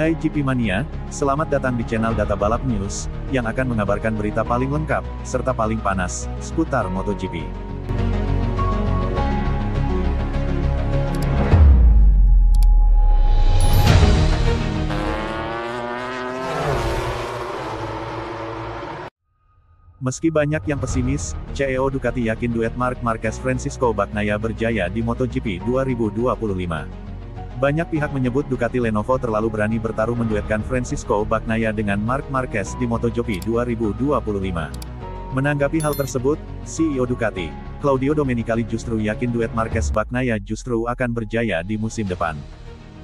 Hai GP Mania, selamat datang di channel Data Balap News, yang akan mengabarkan berita paling lengkap, serta paling panas, seputar MotoGP. Meski banyak yang pesimis, CEO Ducati yakin duet Marc Marquez-Francisco Bagnaia berjaya di MotoGP 2025. Banyak pihak menyebut Ducati Lenovo terlalu berani bertarung menduetkan Francisco Bagnaia dengan Marc Marquez di MotoGP 2025. Menanggapi hal tersebut, CEO Ducati, Claudio Domenicali justru yakin duet Marquez-Bagnaia justru akan berjaya di musim depan.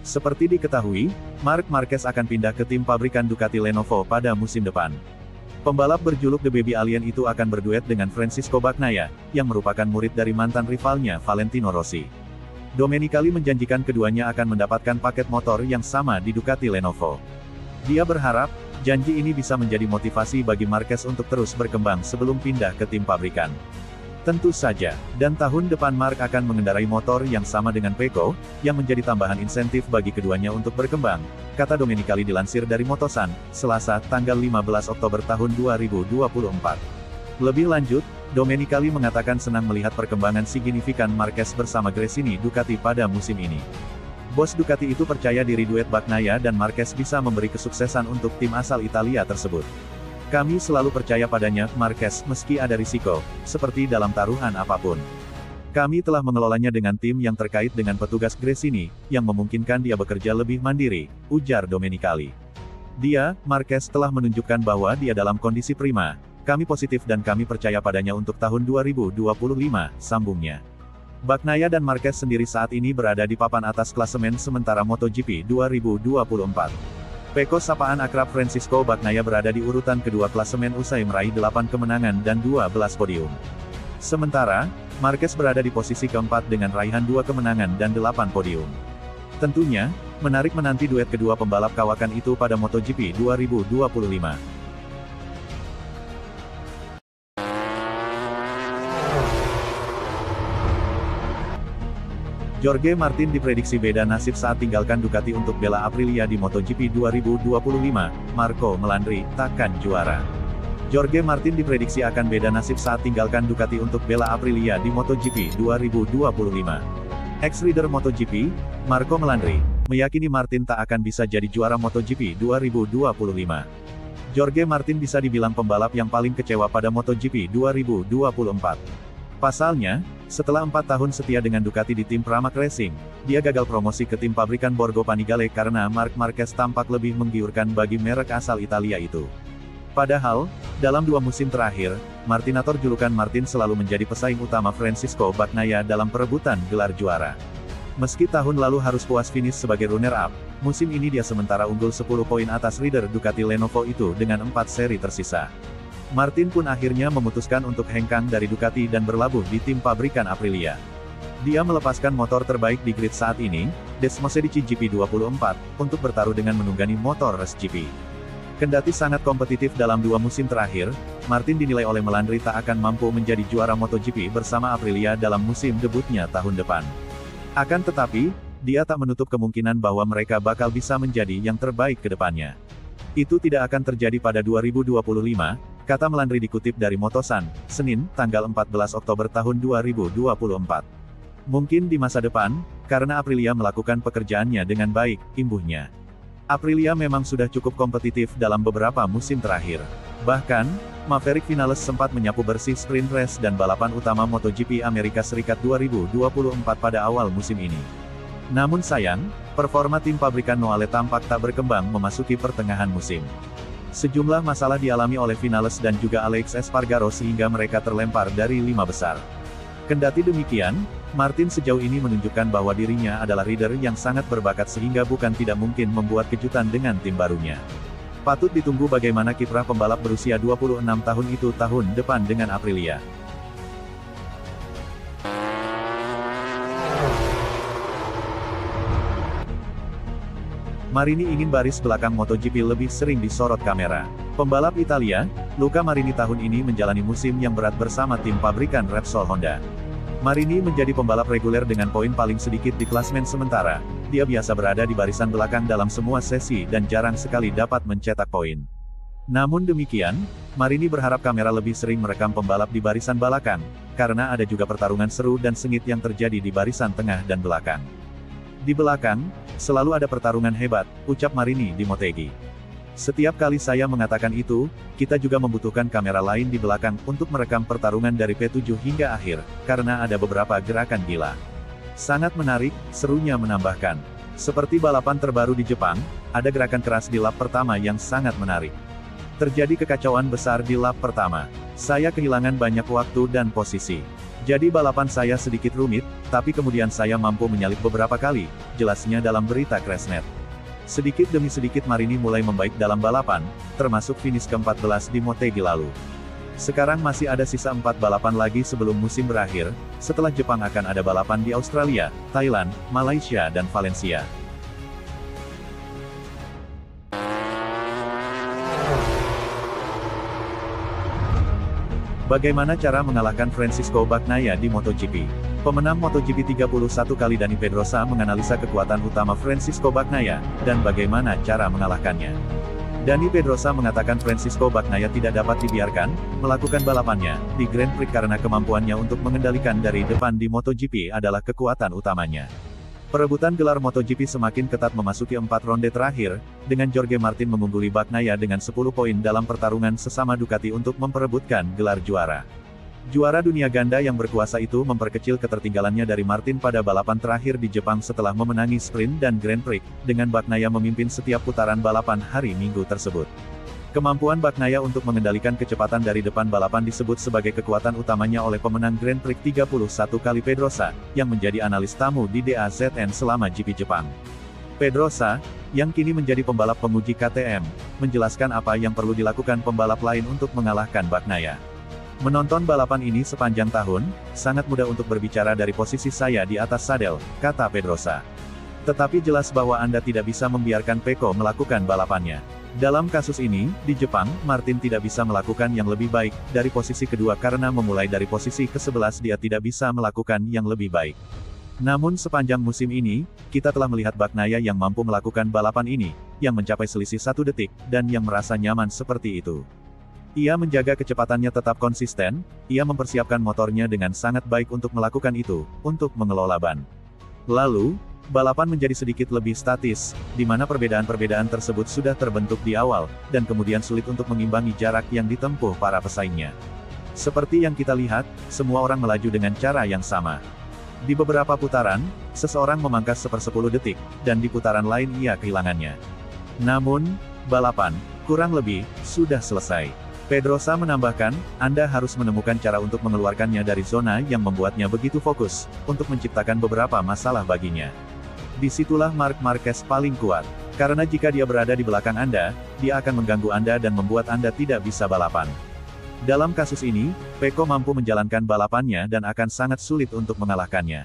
Seperti diketahui, Marc Marquez akan pindah ke tim pabrikan Ducati Lenovo pada musim depan. Pembalap berjuluk The Baby Alien itu akan berduet dengan Francisco Bagnaia, yang merupakan murid dari mantan rivalnya Valentino Rossi. Domenicali menjanjikan keduanya akan mendapatkan paket motor yang sama di Ducati Lenovo. Dia berharap, janji ini bisa menjadi motivasi bagi Marquez untuk terus berkembang sebelum pindah ke tim pabrikan. Tentu saja, dan tahun depan Marc akan mengendarai motor yang sama dengan Pecco, yang menjadi tambahan insentif bagi keduanya untuk berkembang, kata Domenicali dilansir dari Motosan, Selasa, tanggal 15 Oktober tahun 2024. Lebih lanjut, Domenicali mengatakan senang melihat perkembangan signifikan Marquez bersama Gresini Ducati pada musim ini. Bos Ducati itu percaya diri duet Bagnaia dan Marquez bisa memberi kesuksesan untuk tim asal Italia tersebut. Kami selalu percaya padanya, Marquez, meski ada risiko, seperti dalam taruhan apapun. Kami telah mengelolanya dengan tim yang terkait dengan petugas Gresini, yang memungkinkan dia bekerja lebih mandiri, ujar Domenicali. Dia, Marquez, telah menunjukkan bahwa dia dalam kondisi prima. Kami positif dan kami percaya padanya untuk tahun 2025, sambungnya. Bagnaia dan Marquez sendiri saat ini berada di papan atas klasemen sementara MotoGP 2024. Pecco sapaan akrab Francisco Bagnaia berada di urutan kedua klasemen usai meraih 8 kemenangan dan 12 podium. Sementara, Marquez berada di posisi keempat dengan raihan 2 kemenangan dan 8 podium. Tentunya, menarik menanti duet kedua pembalap kawakan itu pada MotoGP 2025. Jorge Martin diprediksi beda nasib saat tinggalkan Ducati untuk bela Aprilia di MotoGP 2025, Marco Melandri, takkan juara. Jorge Martin diprediksi akan beda nasib saat tinggalkan Ducati untuk bela Aprilia di MotoGP 2025. Ex-rider MotoGP, Marco Melandri, meyakini Martin tak akan bisa jadi juara MotoGP 2025. Jorge Martin bisa dibilang pembalap yang paling kecewa pada MotoGP 2024. Pasalnya, setelah 4 tahun setia dengan Ducati di tim Pramac Racing, dia gagal promosi ke tim pabrikan Borgo Panigale karena Marc Marquez tampak lebih menggiurkan bagi merek asal Italia itu. Padahal, dalam 2 musim terakhir, Martinator julukan Martin selalu menjadi pesaing utama Francisco Bagnaia dalam perebutan gelar juara. Meski tahun lalu harus puas finish sebagai runner-up, musim ini dia sementara unggul 10 poin atas rider Ducati Lenovo itu dengan 4 seri tersisa. Martin pun akhirnya memutuskan untuk hengkang dari Ducati dan berlabuh di tim pabrikan Aprilia. Dia melepaskan motor terbaik di grid saat ini, Desmosedici GP24, untuk bertaruh dengan menunggangi motor Race GP. Kendati sangat kompetitif dalam 2 musim terakhir, Martin dinilai oleh Melandri tak akan mampu menjadi juara MotoGP bersama Aprilia dalam musim debutnya tahun depan. Akan tetapi, dia tak menutup kemungkinan bahwa mereka bakal bisa menjadi yang terbaik ke depannya. Itu tidak akan terjadi pada 2025, kata Melandri dikutip dari Motosan, Senin, tanggal 14 Oktober tahun 2024. Mungkin di masa depan, karena Aprilia melakukan pekerjaannya dengan baik, imbuhnya. Aprilia memang sudah cukup kompetitif dalam beberapa musim terakhir. Bahkan, Maverick Vinales sempat menyapu bersih sprint race dan balapan utama MotoGP Amerika Serikat 2024 pada awal musim ini. Namun sayang, performa tim pabrikan Noale tampak tak berkembang memasuki pertengahan musim. Sejumlah masalah dialami oleh Vinales dan juga Alex Espargaro sehingga mereka terlempar dari 5 besar. Kendati demikian, Martin sejauh ini menunjukkan bahwa dirinya adalah rider yang sangat berbakat sehingga bukan tidak mungkin membuat kejutan dengan tim barunya. Patut ditunggu bagaimana kiprah pembalap berusia 26 tahun itu tahun depan dengan Aprilia. Marini ingin baris belakang MotoGP lebih sering disorot kamera. Pembalap Italia, Luca Marini tahun ini menjalani musim yang berat bersama tim pabrikan Repsol Honda. Marini menjadi pembalap reguler dengan poin paling sedikit di klasmen sementara. Dia biasa berada di barisan belakang dalam semua sesi dan jarang sekali dapat mencetak poin. Namun demikian, Marini berharap kamera lebih sering merekam pembalap di barisan belakang, karena ada juga pertarungan seru dan sengit yang terjadi di barisan tengah dan belakang. Di belakang, selalu ada pertarungan hebat, ucap Marini di Motegi. Setiap kali saya mengatakan itu, kita juga membutuhkan kamera lain di belakang untuk merekam pertarungan dari P7 hingga akhir, karena ada beberapa gerakan gila. Sangat menarik, serunya menambahkan. Seperti balapan terbaru di Jepang, ada gerakan keras di lap pertama yang sangat menarik. Terjadi kekacauan besar di lap pertama. Saya kehilangan banyak waktu dan posisi. Jadi balapan saya sedikit rumit, tapi kemudian saya mampu menyalip beberapa kali, jelasnya dalam berita Crashnet. Sedikit demi sedikit Marini mulai membaik dalam balapan, termasuk finish ke-14 di Motegi lalu. Sekarang masih ada sisa 4 balapan lagi sebelum musim berakhir, setelah Jepang akan ada balapan di Australia, Thailand, Malaysia dan Valencia. Bagaimana cara mengalahkan Francisco Bagnaia di MotoGP? Pemenang MotoGP 31 kali Dani Pedrosa menganalisa kekuatan utama Francisco Bagnaia, dan bagaimana cara mengalahkannya. Dani Pedrosa mengatakan Francisco Bagnaia tidak dapat dibiarkan melakukan balapannya di Grand Prix karena kemampuannya untuk mengendalikan dari depan di MotoGP adalah kekuatan utamanya. Perebutan gelar MotoGP semakin ketat memasuki 4 ronde terakhir, dengan Jorge Martin mengungguli Bagnaia dengan 10 poin dalam pertarungan sesama Ducati untuk memperebutkan gelar juara. Juara dunia ganda yang berkuasa itu memperkecil ketertinggalannya dari Martin pada balapan terakhir di Jepang setelah memenangi sprint dan Grand Prix, dengan Bagnaia memimpin setiap putaran balapan hari Minggu tersebut. Kemampuan Bagnaia untuk mengendalikan kecepatan dari depan balapan disebut sebagai kekuatan utamanya oleh pemenang Grand Prix 31 kali Pedrosa, yang menjadi analis tamu di DAZN selama GP Jepang. Pedrosa, yang kini menjadi pembalap penguji KTM, menjelaskan apa yang perlu dilakukan pembalap lain untuk mengalahkan Bagnaia. Menonton balapan ini sepanjang tahun, sangat mudah untuk berbicara dari posisi saya di atas sadel, kata Pedrosa. Tetapi jelas bahwa Anda tidak bisa membiarkan Pecco melakukan balapannya. Dalam kasus ini, di Jepang, Martin tidak bisa melakukan yang lebih baik, dari posisi kedua karena memulai dari posisi ke-11 dia tidak bisa melakukan yang lebih baik. Namun sepanjang musim ini, kita telah melihat Bagnaia yang mampu melakukan balapan ini, yang mencapai selisih 1 detik, dan yang merasa nyaman seperti itu. Ia menjaga kecepatannya tetap konsisten, ia mempersiapkan motornya dengan sangat baik untuk melakukan itu, untuk mengelola ban. Lalu, balapan menjadi sedikit lebih statis, di mana perbedaan-perbedaan tersebut sudah terbentuk di awal, dan kemudian sulit untuk mengimbangi jarak yang ditempuh para pesaingnya. Seperti yang kita lihat, semua orang melaju dengan cara yang sama. Di beberapa putaran, seseorang memangkas 1/10 detik, dan di putaran lain ia kehilangannya. Namun, balapan, kurang lebih, sudah selesai. Pedrosa menambahkan, Anda harus menemukan cara untuk mengeluarkannya dari zona yang membuatnya begitu fokus, untuk menciptakan beberapa masalah baginya. Disitulah Marc Marquez paling kuat. Karena jika dia berada di belakang Anda, dia akan mengganggu Anda dan membuat Anda tidak bisa balapan. Dalam kasus ini, Pecco mampu menjalankan balapannya dan akan sangat sulit untuk mengalahkannya.